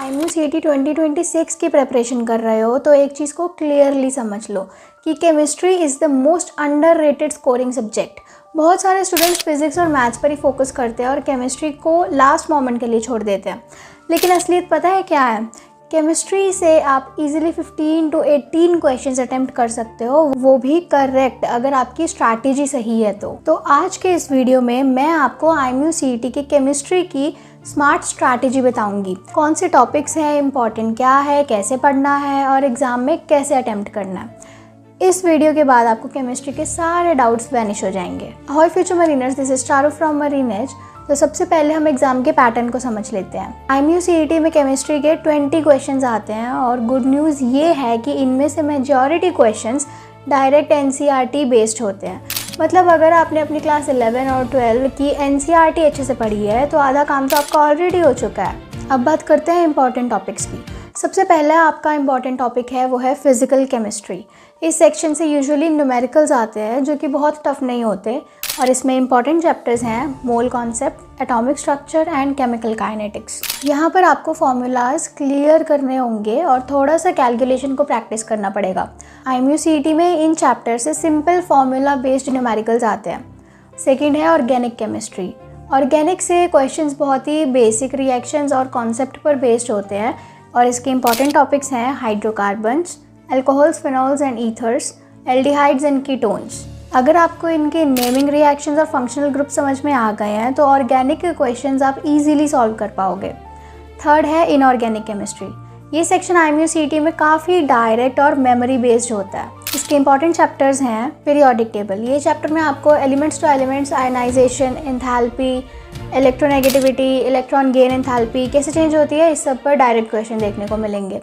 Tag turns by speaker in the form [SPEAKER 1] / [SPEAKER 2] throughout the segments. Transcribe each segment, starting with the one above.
[SPEAKER 1] IMUCT 2026 की preparation कर रहे हो तो एक चीज़ को क्लियरली समझ लो कि chemistry is the most underrated scoring subject. बहुत सारे स्टूडेंट्स फिजिक्स और मैथ्स पर ही फोकस करते हैं और केमिस्ट्री को लास्ट मोमेंट के लिए छोड़ देते हैं, लेकिन असलियत पता है क्या है? केमिस्ट्री से आप इजीली 15 to 18 क्वेश्चंस अटेम्प्ट कर सकते हो, वो भी करेक्ट अगर आपकी स्ट्रैटेजी सही है तो आज के इस वीडियो में मैं आपको IMUCT की केमिस्ट्री की स्मार्ट स्ट्रैटेजी बताऊंगी। कौन से टॉपिक्स हैं, इंपॉर्टेंट क्या है, कैसे पढ़ना है और एग्ज़ाम में कैसे अटेम्प्ट करना है। इस वीडियो के बाद आपको केमिस्ट्री के सारे डाउट्स वैनिश हो जाएंगे। Hi future mariners, this is Charu from Marine Edge. तो सबसे पहले हम एग्जाम के पैटर्न को समझ लेते हैं। IMUCT में केमिस्ट्री के 20 क्वेश्चंस आते हैं और गुड न्यूज़ ये है कि इनमें से majority questions direct NCERT based होते हैं। मतलब अगर आपने अपनी क्लास 11 और 12 की NCERT अच्छे से पढ़ी है तो आधा काम तो आपका ऑलरेडी हो चुका है। अब बात करते हैं इंपॉर्टेंट टॉपिक्स की। सबसे पहला आपका इंपॉर्टेंट टॉपिक है वो है फिजिकल केमिस्ट्री। इस सेक्शन से यूजुअली न्यूमेरिकल्स आते हैं जो कि बहुत टफ नहीं होते और इसमें इंपॉर्टेंट चैप्टर्स हैं mole concept, atomic structure and chemical kinetics. यहाँ पर आपको फॉर्मूलाज क्लियर करने होंगे और थोड़ा सा कैलकुलेशन को प्रैक्टिस करना पड़ेगा। IMUCT में इन चैप्टर से सिंपल फार्मूला बेस्ड न्यूमेरिकल्स आते हैं। सेकेंड है ऑर्गेनिक केमिस्ट्री। ऑर्गेनिक से क्वेश्चंस बहुत ही बेसिक रिएक्शंस और कॉन्सेप्ट पर बेस्ड होते हैं और इसके इंपॉर्टेंट टॉपिक्स हैं hydrocarbons, alcohols, phenols and ethers, aldehydes and ketones. अगर आपको इनके नेमिंग रिएक्शंस और फंक्शनल ग्रुप समझ में आ गए हैं तो ऑर्गेनिक के क्वेश्चंस आप इजीली सॉल्व कर पाओगे। थर्ड है इनऑर्गेनिक केमिस्ट्री। ये सेक्शन IMUCT में काफ़ी डायरेक्ट और मेमोरी बेस्ड होता है। इसके इंपॉर्टेंट चैप्टर्स हैं पीरियोडिक टेबल। ये चैप्टर में आपको elements to elements, ionization, enthalpy, electronegativity, electron gain enthalpy कैसे चेंज होती है, इस सब पर डायरेक्ट क्वेश्चन देखने को मिलेंगे।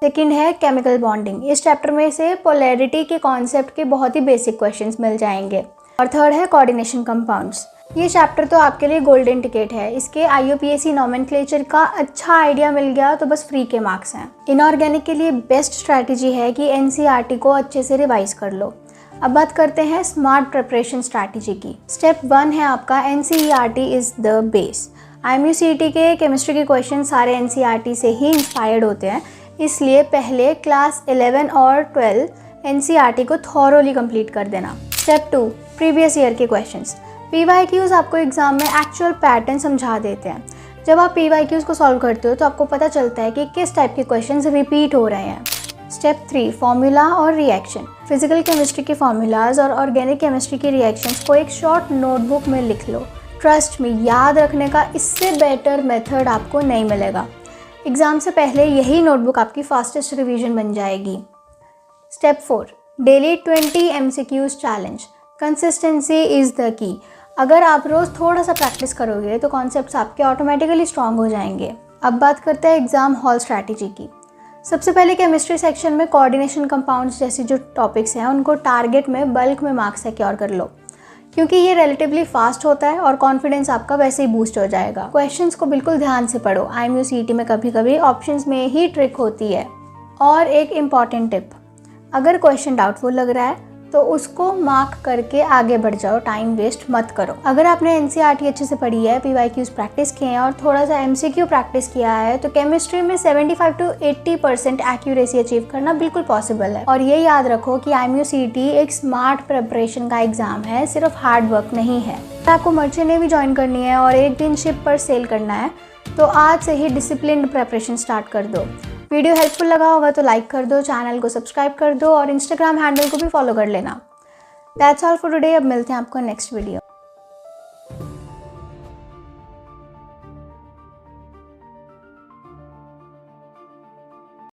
[SPEAKER 1] सेकेंड है केमिकल बॉन्डिंग। इस चैप्टर में से पोलैरिटी के कॉन्सेप्ट के बहुत ही बेसिक क्वेश्चंस मिल जाएंगे। और थर्ड है कोऑर्डिनेशन कंपाउंड्स। ये चैप्टर तो आपके लिए गोल्डन टिकट है। इसके IUPAC नोमेनक्लेचर का अच्छा आइडिया मिल गया तो बस फ्री के मार्क्स हैं। इनऑर्गेनिक के लिए बेस्ट स्ट्रैटेजी है कि NCERT को अच्छे से रिवाइज कर लो। अब बात करते हैं स्मार्ट प्रिपरेशन स्ट्रैटेजी की। स्टेप 1 है आपका NCERT is the base. IMUCT के केमिस्ट्री के क्वेश्चन सारे NCERT से ही इंस्पायर्ड होते हैं, इसलिए पहले क्लास 11 और 12 NCERT को थॉरोली कंप्लीट कर देना। स्टेप 2 प्रीवियस ईयर के क्वेश्चंस। PYQs आपको एग्जाम में एक्चुअल पैटर्न समझा देते हैं। जब आप PYQs को सॉल्व करते हो तो आपको पता चलता है कि किस टाइप के क्वेश्चंस रिपीट हो रहे हैं। स्टेप 3 फॉर्मूला और रिएक्शन। फिजिकल केमिस्ट्री के फॉर्मूलाज और ऑर्गेनिक केमिस्ट्री के रिएक्शंस को एक शॉर्ट नोटबुक में लिख लो। ट्रस्ट में, याद रखने का इससे बेटर मेथड आपको नहीं मिलेगा। एग्ज़ाम से पहले यही नोटबुक आपकी फास्टेस्ट रिवीजन बन जाएगी। Step 4 daily 20 MCQs challenge. Consistency is the key. अगर आप रोज़ थोड़ा सा प्रैक्टिस करोगे तो कॉन्सेप्ट्स आपके ऑटोमेटिकली स्ट्रॉन्ग हो जाएंगे। अब बात करते हैं एग्ज़ाम हॉल स्ट्रैटेजी की। सबसे पहले केमिस्ट्री सेक्शन में कोऑर्डिनेशन कंपाउंड्स जैसे जो टॉपिक्स हैं उनको टारगेट में बल्क में मार्क्स सिक्योर कर लो, क्योंकि ये रिलेटिवली फास्ट होता है और कॉन्फिडेंस आपका वैसे ही बूस्ट हो जाएगा। क्वेश्चंस को बिल्कुल ध्यान से पढ़ो। IMUCT में कभी कभी ऑप्शंस में ही ट्रिक होती है। और एक इम्पॉर्टेंट टिप, अगर क्वेश्चन डाउटफुल लग रहा है तो उसको मार्क करके आगे बढ़ जाओ, टाइम वेस्ट मत करो। अगर आपने NCERT अच्छे से पढ़ी है, PYQs प्रैक्टिस किए हैं और थोड़ा सा MCQ प्रैक्टिस किया है तो केमिस्ट्री में 75 to 80% एक्यूरेसी अचीव करना बिल्कुल पॉसिबल है। और ये याद रखो कि IMUCT एक स्मार्ट प्रिपरेशन का एग्जाम है, सिर्फ हार्ड वर्क नहीं है। अगर आपको मर्चेंट नेवी ज्वाइन करनी है और एक दिन शिप पर सेल करना है तो आज से ही डिसिप्लिन्ड प्रिपरेशन स्टार्ट कर दो। वीडियो हेल्पफुल लगा होगा तो लाइक कर दो, चैनल को सब्सक्राइब कर दो और इंस्टाग्राम हैंडल को भी फॉलो कर लेना। That's all for today. अब मिलते हैं आपको नेक्स्ट वीडियो।